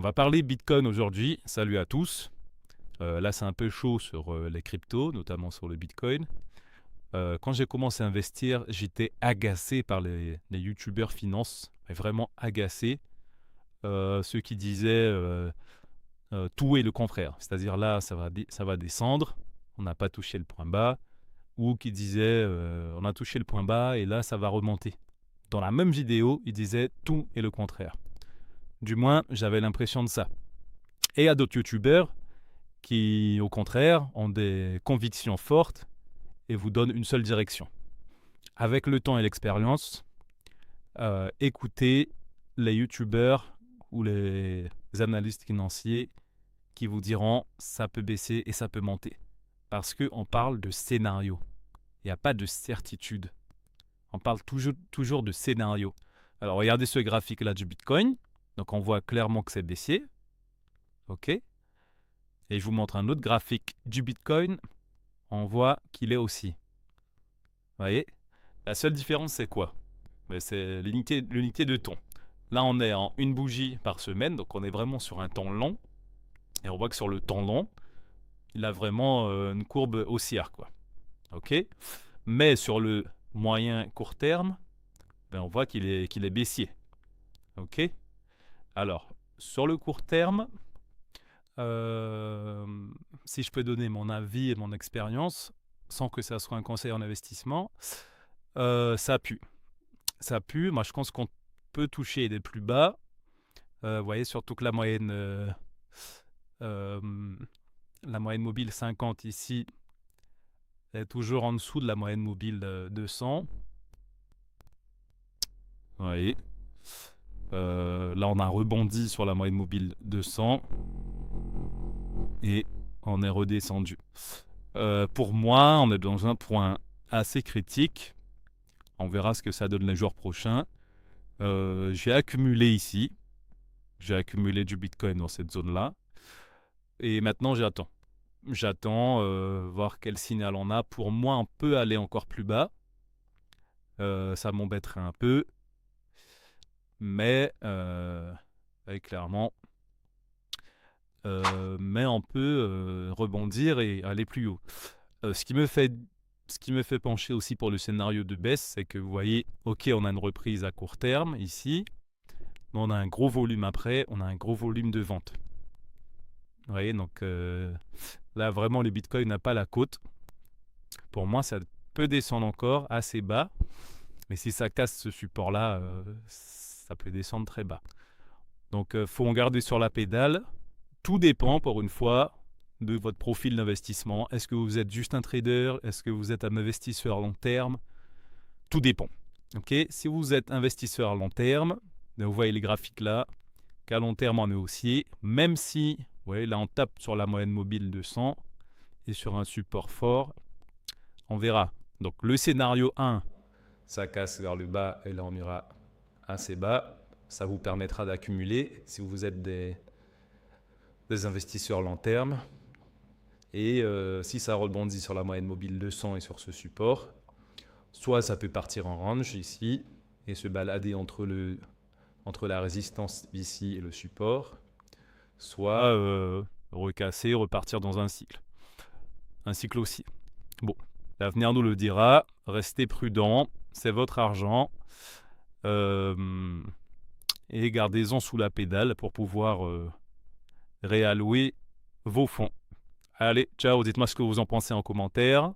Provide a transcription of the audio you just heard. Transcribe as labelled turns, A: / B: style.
A: va parler Bitcoin aujourd'hui. Salut à tous. Là, c'est un peu chaud sur les cryptos, notamment sur le Bitcoin. Quand j'ai commencé à investir, j'étais agacé par les youtubeurs finance, mais vraiment agacé. Ceux qui disaient tout est le contraire. C'est-à-dire là, ça va descendre, on n'a pas touché le point bas. Ou qui disaient on a touché le point bas et là, ça va remonter. Dans la même vidéo, ils disaient tout est le contraire. Du moins, j'avais l'impression de ça. Et il y a d'autres youtubeurs qui, au contraire, ont des convictions fortes et vous donnent une seule direction. Avec le temps et l'expérience, écoutez les youtubeurs ou les analystes financiers qui vous diront ça peut baisser et ça peut monter. Parce qu'on parle de scénario. Il n'y a pas de certitude. On parle toujours de scénario. Alors regardez ce graphique-là du Bitcoin. Donc on voit clairement que c'est baissier. OK. Et je vous montre un autre graphique du Bitcoin. On voit qu'il est aussi. Vous voyez? La seule différence, c'est quoi? C'est l'unité de temps. Là, on est en une bougie par semaine, donc on est vraiment sur un temps long. Et on voit que sur le temps long, il a vraiment une courbe haussière, quoi. OK? Mais sur le moyen court terme, on voit qu'il est baissier. OK? Alors, sur le court terme, si je peux donner mon avis et mon expérience, sans que ça soit un conseil en investissement, ça pue. Ça pue. Moi, je pense qu'on peut toucher des plus bas. Vous voyez, surtout que la moyenne mobile 50 ici est toujours en dessous de la moyenne mobile 200. Vous voyez. Là, on a rebondi sur la moyenne mobile 200 et on est redescendu. Pour moi, on est dans un point assez critique. On verra ce que ça donne les jours prochains. J'ai accumulé ici. J'ai accumulé du Bitcoin dans cette zone-là. Et maintenant, j'attends. J'attends voir quel signal on a. Pour moi, on peut aller encore plus bas. Ça m'embêterait un peu. Mais clairement, mais on peut rebondir et aller plus haut. Ce qui me fait pencher aussi pour le scénario de baisse, c'est que vous voyez, ok, on a une reprise à court terme ici, mais on a un gros volume après, on a un gros volume de vente. Vous voyez, donc là vraiment le Bitcoin n'a pas la cote. Pour moi, ça peut descendre encore assez bas, mais si ça casse ce support-là, ça peut descendre très bas. Donc faut en garder sur la pédale. Tout dépend, pour une fois, de votre profil d'investissement. Est-ce que vous êtes juste un trader? Est-ce que vous êtes un investisseur à long terme? Tout dépend. Okay, si vous êtes investisseur à long terme, vous voyez les graphiques là, qu'à long terme on est haussier, même si, vous voyez, là on tape sur la moyenne mobile 200 et sur un support fort, on verra. Donc le scénario 1, ça casse vers le bas et là on ira assez bas. Ça vous permettra d'accumuler si vous êtes des investisseurs long terme. Et si ça rebondit sur la moyenne mobile 200 et sur ce support, soit ça peut partir en range ici et se balader entre la résistance ici et le support, soit recasser, repartir dans un cycle. Un cycle aussi. Bon, l'avenir nous le dira. Restez prudents, c'est votre argent. Et gardez-en sous la pédale pour pouvoir réallouer vos fonds. Allez, ciao, dites-moi ce que vous en pensez en commentaire.